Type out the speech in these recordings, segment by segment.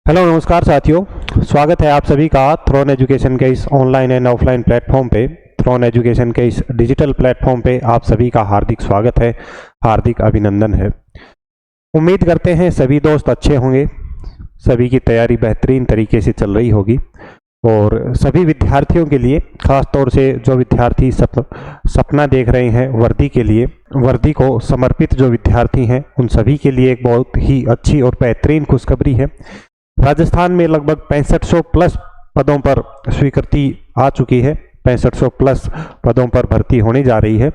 Hello नमस्कार साथियों, स्वागत है आप सभी का थ्रोन एजुकेशन के इस ऑनलाइन एंड ऑफलाइन प्लेटफॉर्म पे। थ्रोन एजुकेशन के इस डिजिटल प्लेटफॉर्म पे आप सभी का हार्दिक स्वागत है, हार्दिक अभिनंदन है। उम्मीद करते हैं सभी दोस्त अच्छे होंगे, सभी की तैयारी बेहतरीन तरीके से चल रही होगी और सभी विद्यार्थियों के लिए, खास तौर से जो विद्यार्थी सपना देख रहे हैं वर्दी के लिए, वर्दी को समर्पित जो विद्यार्थी हैं, उन सभी के लिए एक बहुत ही अच्छी और बेहतरीन खुशखबरी है। राजस्थान में लगभग 6500 प्लस पदों पर स्वीकृति आ चुकी है, 6500 प्लस पदों पर भर्ती होने जा रही है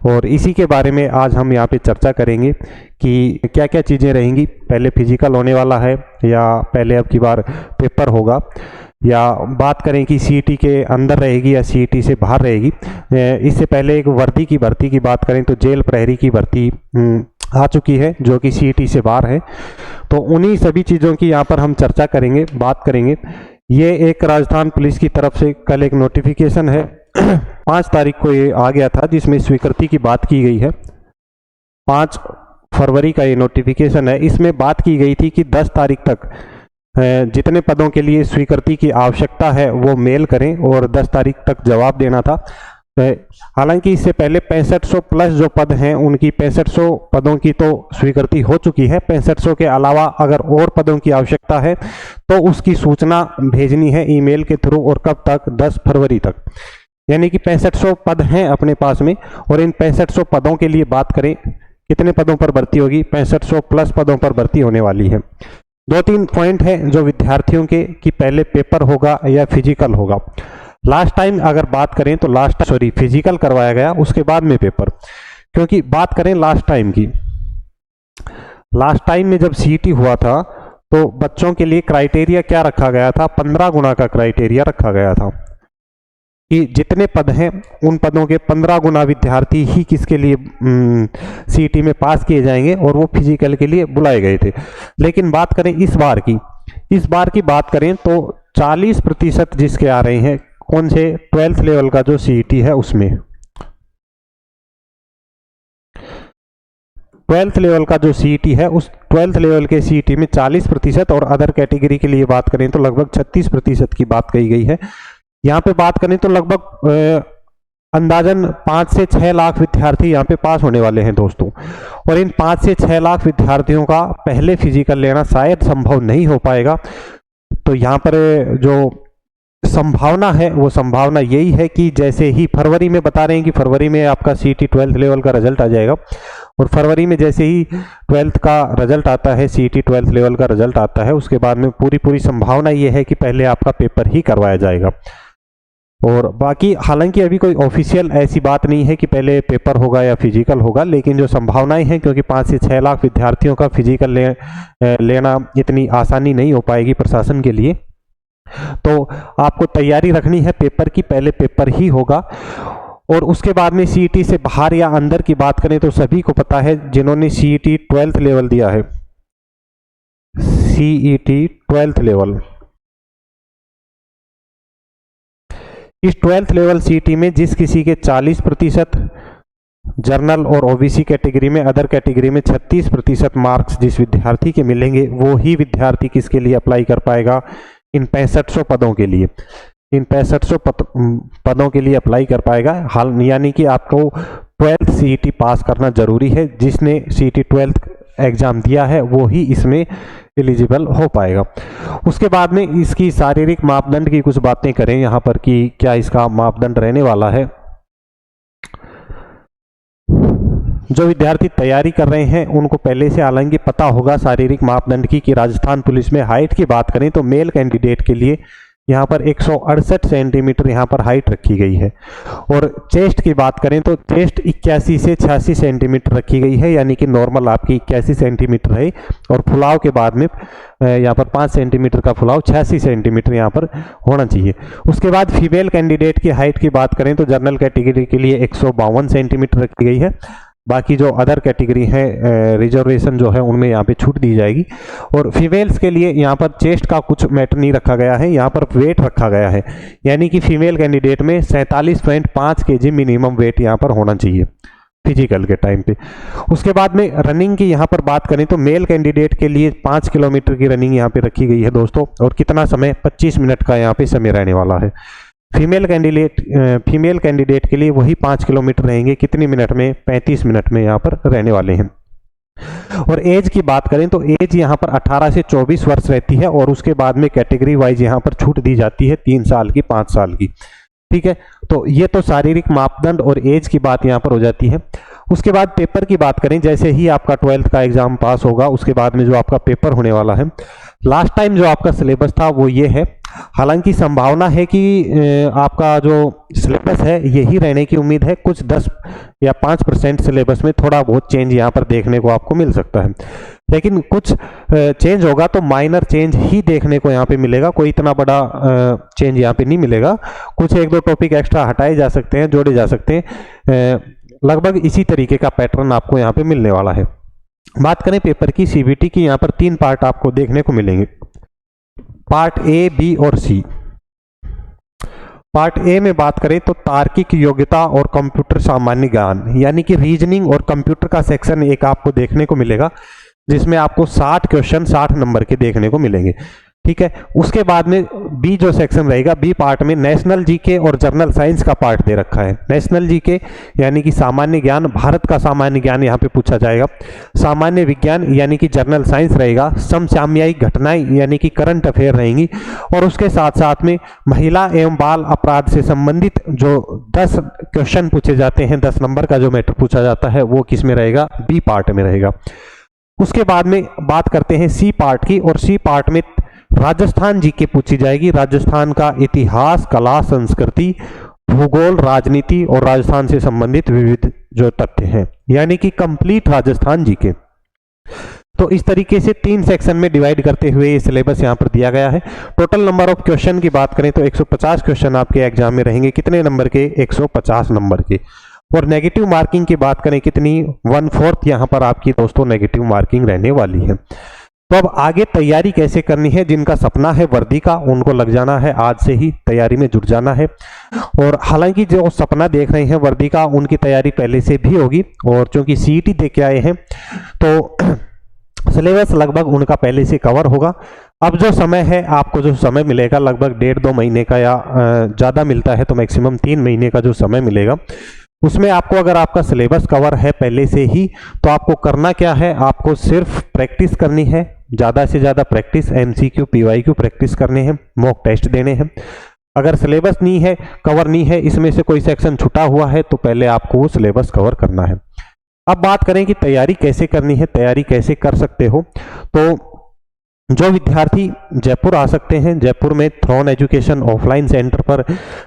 और इसी के बारे में आज हम यहाँ पे चर्चा करेंगे कि क्या क्या चीज़ें रहेंगी। पहले फिजिकल होने वाला है या पहले अब की बार पेपर होगा, या बात करें कि सीईटी के अंदर रहेगी या सीईटी से बाहर रहेगी। इससे पहले एक वर्दी की भर्ती की बात करें तो जेल प्रहरी की भर्ती आ चुकी है जो कि सीईटी से बाहर है। तो उन्हीं सभी चीज़ों की यहाँ पर हम चर्चा करेंगे, बात करेंगे। ये एक राजस्थान पुलिस की तरफ से कल एक नोटिफिकेशन है 5 तारीख को ये आ गया था, जिसमें स्वीकृति की बात की गई है। 5 फरवरी का ये नोटिफिकेशन है। इसमें बात की गई थी कि 10 तारीख तक जितने पदों के लिए स्वीकृति की आवश्यकता है वो मेल करें और 10 तारीख तक जवाब देना था। हालांकि इससे पहले 6500 प्लस जो पद हैं उनकी 6500 पदों की तो स्वीकृति हो चुकी है। 6500 के अलावा अगर और पदों की आवश्यकता है तो उसकी सूचना भेजनी है ईमेल के थ्रू, और कब तक? 10 फरवरी तक। यानी कि 6500 पद हैं अपने पास में, और इन 6500 पदों के लिए बात करें कितने पदों पर भर्ती होगी? 6500 प्लस पदों पर भर्ती होने वाली है। 2-3 पॉइंट हैं जो विद्यार्थियों के कि पहले पेपर होगा या फिजिकल होगा। लास्ट टाइम अगर बात करें तो फिजिकल करवाया गया, उसके बाद में पेपर। क्योंकि बात करें लास्ट टाइम की, लास्ट टाइम में जब सीईटी हुआ था तो बच्चों के लिए क्राइटेरिया क्या रखा गया था? 15 गुना का क्राइटेरिया रखा गया था कि जितने पद हैं उन पदों के 15 गुना विद्यार्थी ही किसके लिए सीईटी में पास किए जाएंगे और वो फिजिकल के लिए बुलाए गए थे। लेकिन बात करें इस बार की बात करें तो 40% जिसके आ रहे हैं, कौन से? 12th लेवल का जो सीईटी है उसमें 12th लेवल का जो सीईटी है, उस 12th लेवल के सीईटी में 40% और अदर कैटेगरी के लिए बात करें तो लगभग 36% की बात कही गई है। यहाँ पे बात करें तो लगभग अंदाजन 5 से 6 लाख विद्यार्थी यहाँ पे पास होने वाले हैं दोस्तों, और इन 5 से 6 लाख विद्यार्थियों का पहले फिजिकल लेना शायद संभव नहीं हो पाएगा। तो यहाँ पर जो संभावना है वो संभावना यही है कि जैसे ही फरवरी में बता रहे हैं कि फरवरी में आपका सीईटी 12th लेवल का रिजल्ट आ जाएगा, और फरवरी में जैसे ही 12th का रिजल्ट आता है, सीईटी 12th लेवल का रिजल्ट आता है, उसके बाद में पूरी संभावना ये है कि पहले आपका पेपर ही करवाया जाएगा। और बाकी हालांकि अभी कोई ऑफिशियल ऐसी बात नहीं है कि पहले पेपर होगा या फिजिकल होगा, लेकिन जो संभावनाएं हैं, क्योंकि 5 से 6 लाख विद्यार्थियों का फिजिकल लेना इतनी आसानी नहीं हो पाएगी प्रशासन के लिए, तो आपको तैयारी रखनी है पेपर की। पहले पेपर ही होगा और उसके बाद में सीईटी से बाहर या अंदर की बात करें तो सभी को पता है जिन्होंने सीईटी 12th लेवल दिया है, सीईटी 12th लेवल, इस 12th लेवल सीईटी में जिस किसी के 40%, जर्नल और ओबीसी कैटेगरी में, अदर कैटेगरी में 36% मार्क्स जिस विद्यार्थी के मिलेंगे, वो ही विद्यार्थी किसके लिए अप्लाई कर पाएगा? इन 6500 पदों के लिए, इन 6500 पदों के लिए अप्लाई कर पाएगा। हाल यानी कि आपको 12th सीईटी पास करना जरूरी है। जिसने सीईटी 12th एग्जाम दिया है वो ही इसमें एलिजिबल हो पाएगा। उसके बाद में इसकी शारीरिक मापदंड की कुछ बातें करें यहाँ पर कि क्या इसका मापदंड रहने वाला है। जो विद्यार्थी तैयारी कर रहे हैं उनको पहले से हालांकि पता होगा शारीरिक मापदंड की कि राजस्थान पुलिस में हाइट की बात करें तो मेल कैंडिडेट के लिए यहाँ पर 168 सेंटीमीटर यहाँ पर हाइट रखी गई है, और चेस्ट की बात करें तो चेस्ट 81 से 86 सेंटीमीटर रखी गई है, यानी कि नॉर्मल आपकी 81 सेंटीमीटर है, और फुलाव के बाद में यहाँ पर 5 सेंटीमीटर का फुलाव 86 सेंटीमीटर यहाँ पर होना चाहिए। उसके बाद फीमेल कैंडिडेट की हाइट की बात करें तो जनरल कैटेगरी के लिए 152 सेंटीमीटर रखी गई है। बाकी जो अदर कैटेगरी है रिजर्वेशन जो है उनमें यहाँ पे छूट दी जाएगी। और फीमेल्स के लिए यहाँ पर चेस्ट का कुछ मैटर नहीं रखा गया है, यहाँ पर वेट रखा गया है, यानी कि फीमेल कैंडिडेट में 47.5 kg मिनिमम वेट यहाँ पर होना चाहिए। फिजिकल के टाइम पे। उसके बाद में रनिंग की यहाँ पर बात करें तो मेल कैंडिडेट के लिए 5 किलोमीटर की रनिंग यहाँ पे रखी गई है दोस्तों, और कितना समय, 25 मिनट का यहाँ पे समय रहने वाला है। फीमेल कैंडिडेट के लिए वही 5 किलोमीटर रहेंगे, कितनी मिनट में, 35 मिनट में यहाँ पर रहने वाले हैं। और एज की बात करें तो एज यहाँ पर 18 से 24 वर्ष रहती है, और उसके बाद में कैटेगरी वाइज यहाँ पर छूट दी जाती है 3 साल की, 5 साल की। ठीक है, तो ये तो शारीरिक मापदंड और एज की बात यहाँ पर हो जाती है। उसके बाद पेपर की बात करें, जैसे ही आपका 12th का एग्जाम पास होगा उसके बाद में जो आपका पेपर होने वाला है, लास्ट टाइम जो आपका सिलेबस था वो ये है। हालांकि संभावना है कि आपका जो सिलेबस है यही रहने की उम्मीद है, कुछ 10 या 5% सिलेबस में थोड़ा बहुत चेंज यहाँ पर देखने को आपको मिल सकता है, लेकिन कुछ चेंज होगा तो माइनर चेंज ही देखने को यहाँ पे मिलेगा, कोई इतना बड़ा चेंज यहाँ पे नहीं मिलेगा। कुछ 1-2 टॉपिक एक्स्ट्रा हटाए जा सकते हैं, जोड़े जा सकते हैं, लगभग इसी तरीके का पैटर्न आपको यहाँ पे मिलने वाला है। बात करें पेपर की, सीबीटी की, यहाँ पर 3 पार्ट आपको देखने को मिलेंगे, पार्ट ए, बी और सी। पार्ट ए में बात करें तो तार्किक योग्यता और कंप्यूटर सामान्य ज्ञान, यानी कि रीजनिंग और कंप्यूटर का सेक्शन एक आपको देखने को मिलेगा, जिसमें आपको 60 क्वेश्चन 60 नंबर के देखने को मिलेंगे। ठीक है, उसके बाद में बी जो सेक्शन रहेगा, बी पार्ट में नेशनल जीके और जनरल साइंस का पार्ट दे रखा है। नेशनल जीके यानी कि सामान्य ज्ञान, भारत का सामान्य ज्ञान यहाँ पे पूछा जाएगा। सामान्य विज्ञान यानी कि जनरल साइंस रहेगा। समसामयिक घटनाएं यानी कि करंट अफेयर रहेंगी, और उसके साथ साथ में महिला एवं बाल अपराध से संबंधित जो 10 क्वेश्चन पूछे जाते हैं, 10 नंबर का जो मैटर पूछा जाता है, वो किस में रहेगा, बी पार्ट में रहेगा। उसके बाद में बात करते हैं सी पार्ट की, और सी पार्ट में राजस्थान जीके पूछी जाएगी। राजस्थान का इतिहास, कला, संस्कृति, भूगोल, राजनीति और राजस्थान से संबंधित विविध जो तथ्य हैं, यानी कि कंप्लीट राजस्थान जीके। तो इस तरीके से 3 सेक्शन में डिवाइड करते हुए ये सिलेबस यहाँ पर दिया गया है। टोटल नंबर ऑफ क्वेश्चन की बात करें तो 150 क्वेश्चन आपके एग्जाम में रहेंगे, कितने नंबर के, 150 नंबर के। और नेगेटिव मार्किंग की बात करें कितनी, 1/4 यहाँ पर आपकी दोस्तों नेगेटिव मार्किंग रहने वाली है। तो अब आगे तैयारी कैसे करनी है, जिनका सपना है वर्दी का उनको लग जाना है, आज से ही तैयारी में जुट जाना है। और हालांकि जो सपना देख रहे हैं वर्दी का, उनकी तैयारी पहले से भी होगी, और चूंकि सीईटी दे के आए हैं तो सिलेबस लगभग उनका पहले से कवर होगा। अब जो समय है, आपको जो समय मिलेगा लगभग 1.5-2 महीने का, या ज़्यादा मिलता है तो मैक्सिमम 3 महीने का जो समय मिलेगा, उसमें आपको अगर आपका सिलेबस कवर है पहले से ही, तो आपको करना क्या है, आपको सिर्फ प्रैक्टिस करनी है, ज़्यादा से ज़्यादा प्रैक्टिस, एमसीक्यू पीवाईक्यू प्रैक्टिस करने हैं, मॉक टेस्ट देने हैं। अगर सिलेबस नहीं है, कवर नहीं है, इसमें से कोई सेक्शन छूटा हुआ है, तो पहले आपको वो सिलेबस कवर करना है। अब बात करें कि तैयारी कैसे करनी है, तैयारी कैसे कर सकते हो, तो जो विद्यार्थी जयपुर आ सकते हैं, जयपुर में थ्रोन एजुकेशन ऑफलाइन सेंटर पर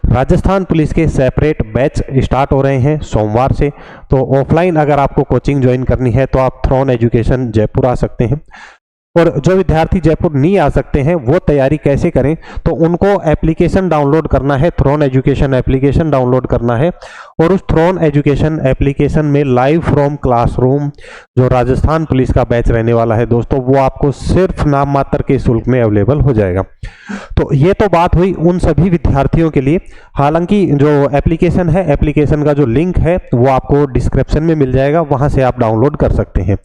राजस्थान पुलिस के सेपरेट बैच स्टार्ट हो रहे हैं सोमवार से। तो ऑफलाइन अगर आपको कोचिंग ज्वाइन करनी है तो आप थ्रोन एजुकेशन जयपुर आ सकते हैं। और जो विद्यार्थी जयपुर नहीं आ सकते हैं वो तैयारी कैसे करें, तो उनको एप्लीकेशन डाउनलोड करना है, थ्रोन एजुकेशन एप्लीकेशन डाउनलोड करना है, और उस थ्रोन एजुकेशन एप्लीकेशन में लाइव फ्रॉम क्लासरूम जो राजस्थान पुलिस का बैच रहने वाला है दोस्तों, वो आपको सिर्फ नाम मात्र के शुल्क में अवेलेबल हो जाएगा। तो ये तो बात हुई उन सभी विद्यार्थियों के लिए। हालांकि जो एप्लीकेशन है, एप्लीकेशन का जो लिंक है वो आपको डिस्क्रिप्शन में मिल जाएगा, वहां से आप डाउनलोड कर सकते हैं।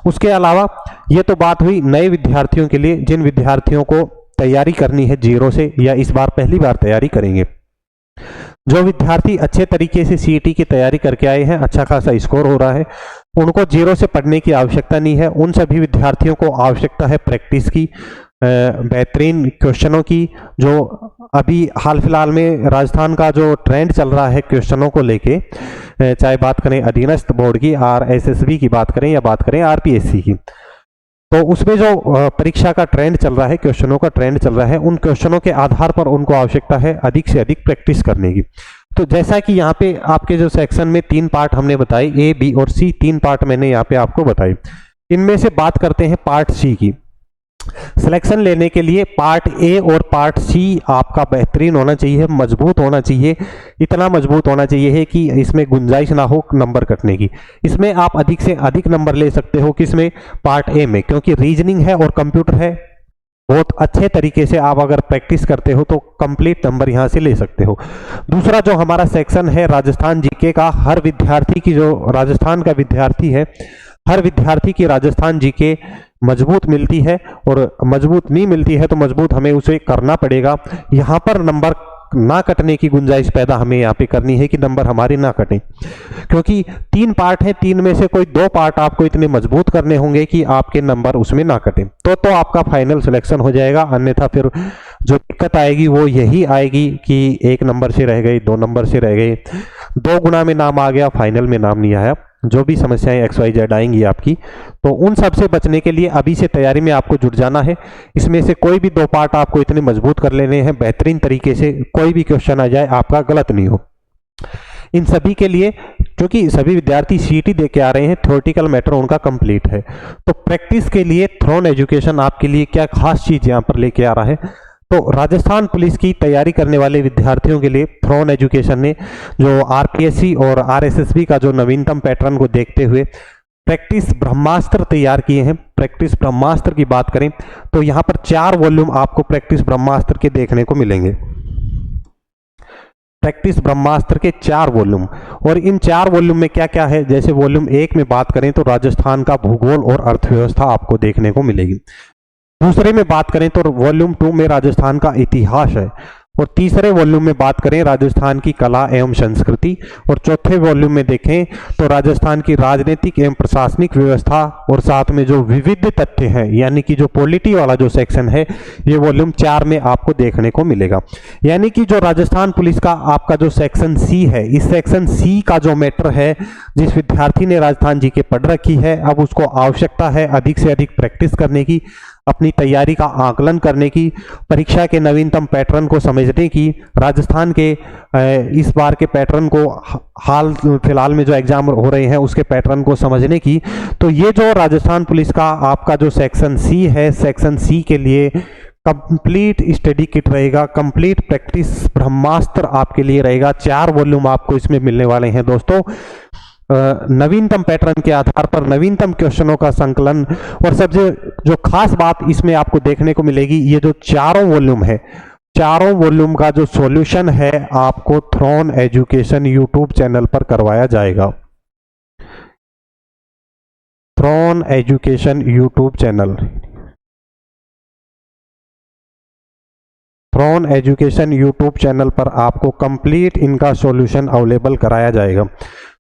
उसके अलावा ये तो बात हुई नए विद्यार्थियों के लिए, जिन विद्यार्थियों को तैयारी करनी है जीरो से, या इस बार पहली बार तैयारी करेंगे। जो विद्यार्थी अच्छे तरीके से सीईटी की तैयारी करके आए हैं, अच्छा खासा स्कोर हो रहा है, उनको जीरो से पढ़ने की आवश्यकता नहीं है। उन सभी विद्यार्थियों को आवश्यकता है प्रैक्टिस की, बेहतरीन क्वेश्चनों की। जो अभी हाल फिलहाल में राजस्थान का जो ट्रेंड चल रहा है क्वेश्चनों को लेके, चाहे बात करें अधीनस्थ बोर्ड की, आरएसएसबी की बात करें या बात करें आरपीएससी की, तो उसमें जो परीक्षा का ट्रेंड चल रहा है, क्वेश्चनों का ट्रेंड चल रहा है, उन क्वेश्चनों के आधार पर उनको आवश्यकता है अधिक से अधिक प्रैक्टिस करने की। तो जैसा कि यहाँ पे आपके जो सेक्शन में 3 पार्ट हमने बताए, ए, बी और सी, 3 पार्ट मैंने यहाँ पे आपको बताए। इनमें से बात करते हैं पार्ट सी की। सिलेक्शन लेने के लिए पार्ट ए और पार्ट सी आपका बेहतरीन होना चाहिए, मजबूत होना चाहिए, इतना मजबूत होना चाहिए है कि इसमें गुंजाइश ना हो नंबर कटने की। इसमें आप अधिक से अधिक नंबर ले सकते हो, किसमें, पार्ट ए में, क्योंकि रीजनिंग है और कंप्यूटर है, बहुत अच्छे तरीके से आप अगर प्रैक्टिस करते हो तो कंप्लीट नंबर यहाँ से ले सकते हो। दूसरा जो हमारा सेक्शन है राजस्थान जीके का, हर विद्यार्थी की, जो राजस्थान का विद्यार्थी है, हर विद्यार्थी की राजस्थान जीके मजबूत मिलती है, और मजबूत नहीं मिलती है तो मजबूत हमें उसे करना पड़ेगा। यहाँ पर नंबर ना कटने की गुंजाइश पैदा हमें यहाँ पे करनी है कि नंबर हमारे ना कटें, क्योंकि 3 पार्ट हैं, 3 में से कोई 2 पार्ट आपको इतने मजबूत करने होंगे कि आपके नंबर उसमें ना कटें, तो आपका फाइनल सिलेक्शन हो जाएगा। अन्यथा फिर जो दिक्कत आएगी वो यही आएगी कि 1 नंबर से रह गए, 2 नंबर से रह गए, 2 गुना में नाम आ गया, फाइनल में नाम नहीं आया, जो भी समस्याएं XYZ आएंगी आपकी। तो उन सब से बचने के लिए अभी से तैयारी में आपको जुट जाना है। इसमें से कोई भी 2 पार्ट आपको इतने मजबूत कर लेने हैं बेहतरीन तरीके से, कोई भी क्वेश्चन आ जाए आपका गलत नहीं हो। इन सभी के लिए, क्योंकि सभी विद्यार्थी सीटी दे के आ रहे हैं, थ्योरेटिकल मैटर उनका कंप्लीट है, तो प्रैक्टिस के लिए थ्रोन एजुकेशन आपके लिए क्या खास चीज यहाँ पर लेके आ रहा है। तो राजस्थान पुलिस की तैयारी करने वाले विद्यार्थियों के लिए थ्रोन एजुकेशन ने जो आरपीएससी और आरएसएसबी का जो नवीनतम पैटर्न को देखते हुए प्रैक्टिस ब्रह्मास्त्र तैयार किए हैं। प्रैक्टिस ब्रह्मास्त्र की बात करें तो यहाँ पर 4 वॉल्यूम आपको प्रैक्टिस ब्रह्मास्त्र के देखने को मिलेंगे। प्रैक्टिस ब्रह्मास्त्र के 4 वॉल्यूम, और इन 4 वॉल्यूम में क्या क्या है, जैसे वॉल्यूम 1 में बात करें तो राजस्थान का भूगोल और अर्थव्यवस्था आपको देखने को मिलेगी। दूसरे में बात करें तो वॉल्यूम 2 में राजस्थान का इतिहास है, और तीसरे वॉल्यूम में बात करें राजस्थान की कला एवं संस्कृति, और चौथे वॉल्यूम में देखें तो राजस्थान की राजनीतिक एवं प्रशासनिक व्यवस्था, और साथ में जो विविध तथ्य हैं यानी कि जो पॉलिटी वाला जो सेक्शन है, ये वॉल्यूम 4 में आपको देखने को मिलेगा। यानी कि जो राजस्थान पुलिस का आपका जो सेक्शन सी है, इस सेक्शन सी का जो मैटर है, जिस विद्यार्थी ने राजस्थान जी के पढ़ रखी है, अब उसको आवश्यकता है अधिक से अधिक प्रैक्टिस करने की, अपनी तैयारी का आकलन करने की, परीक्षा के नवीनतम पैटर्न को समझने की, राजस्थान के इस बार के पैटर्न को, हाल फिलहाल में जो एग्जाम हो रहे हैं उसके पैटर्न को समझने की। तो ये जो राजस्थान पुलिस का आपका जो सेक्शन सी है, सेक्शन सी के लिए कंप्लीट स्टडी किट रहेगा, कंप्लीट प्रैक्टिस ब्रह्मास्त्र आपके लिए रहेगा। 4 वॉल्यूम आपको इसमें मिलने वाले हैं दोस्तों। नवीनतम पैटर्न के आधार पर नवीनतम क्वेश्चनों का संकलन, और सबसे जो खास बात इसमें आपको देखने को मिलेगी, ये जो 4 वॉल्यूम है, 4 वॉल्यूम का जो सॉल्यूशन है आपको थ्रोन एजुकेशन यूट्यूब चैनल पर करवाया जाएगा। Throne education YouTube channel, throne education YouTube channel पर आपको कंप्लीट इनका सॉल्यूशन अवेलेबल कराया जाएगा।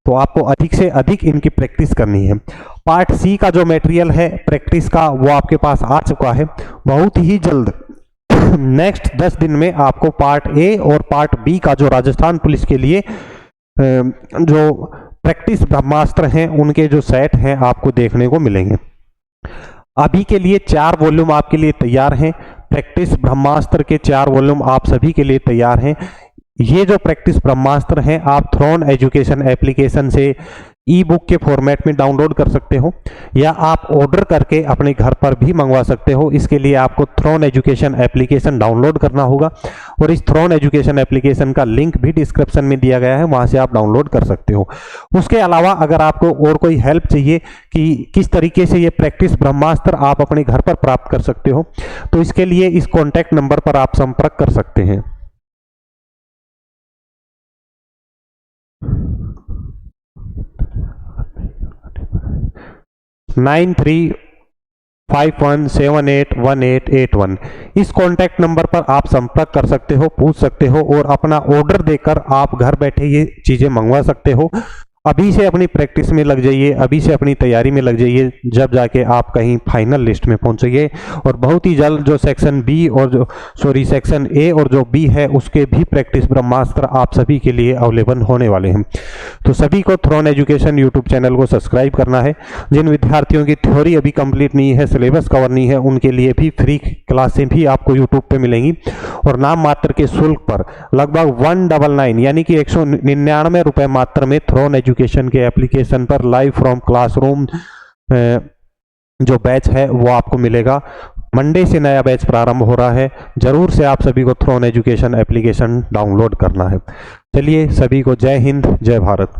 तो आपको अधिक से अधिक इनकी प्रैक्टिस करनी है। पार्ट सी का जो मटेरियल है प्रैक्टिस का, वो आपके पास आ चुका है। बहुत ही जल्द नेक्स्ट 10 दिन में आपको पार्ट ए और पार्ट बी का जो राजस्थान पुलिस के लिए जो प्रैक्टिस ब्रह्मास्त्र हैं उनके जो सेट हैं आपको देखने को मिलेंगे। अभी के लिए 4 वॉल्यूम आपके लिए तैयार हैं। प्रैक्टिस ब्रह्मास्त्र के 4 वॉल्यूम आप सभी के लिए तैयार हैं। ये जो प्रैक्टिस ब्रह्मास्त्र हैं आप थ्रोन एजुकेशन एप्लीकेशन से ई बुक के फॉर्मेट में डाउनलोड कर सकते हो, या आप ऑर्डर करके अपने घर पर भी मंगवा सकते हो। इसके लिए आपको थ्रोन एजुकेशन एप्लीकेशन डाउनलोड करना होगा, और इस थ्रोन एजुकेशन एप्लीकेशन का लिंक भी डिस्क्रिप्शन में दिया गया है, वहां से आप डाउनलोड कर सकते हो। उसके अलावा अगर आपको और कोई हेल्प चाहिए कि किस तरीके से ये प्रैक्टिस ब्रह्मास्त्र आप अपने घर पर प्राप्त कर सकते हो, तो इसके लिए इस कॉन्टैक्ट नंबर पर आप संपर्क कर सकते हैं। 9351781881 इस कॉन्टैक्ट नंबर पर आप संपर्क कर सकते हो, पूछ सकते हो, और अपना ऑर्डर देकर आप घर बैठे ये चीज़ें मंगवा सकते हो। अभी से अपनी प्रैक्टिस में लग जाइए, अभी से अपनी तैयारी में लग जाइए, जब जाके आप कहीं फाइनल लिस्ट में पहुंचेंगे। और बहुत ही जल्द जो सेक्शन बी और जो सेक्शन ए और जो बी है उसके भी प्रैक्टिस ब्रह्मास्त्र आप सभी के लिए अवेलेबल होने वाले हैं। तो सभी को थ्रोन एजुकेशन यूट्यूब चैनल को सब्सक्राइब करना है। जिन विद्यार्थियों की थ्योरी अभी कंप्लीट नहीं है, सिलेबस कवर नहीं है, उनके लिए भी फ्री क्लासें भी आपको यूट्यूब पे मिलेंगी, और नाम मात्र के शुल्क पर लगभग 199 यानी कि 199 रुपये मात्र में थ्रोन एजुकेशन के एप्लीकेशन पर लाइव फ्रॉम क्लासरूम जो बैच है वो आपको मिलेगा। मंडे से नया बैच प्रारंभ हो रहा है। जरूर से आप सभी को थ्रोन एजुकेशन एप्लीकेशन डाउनलोड करना है। चलिए, सभी को जय हिंद, जय भारत।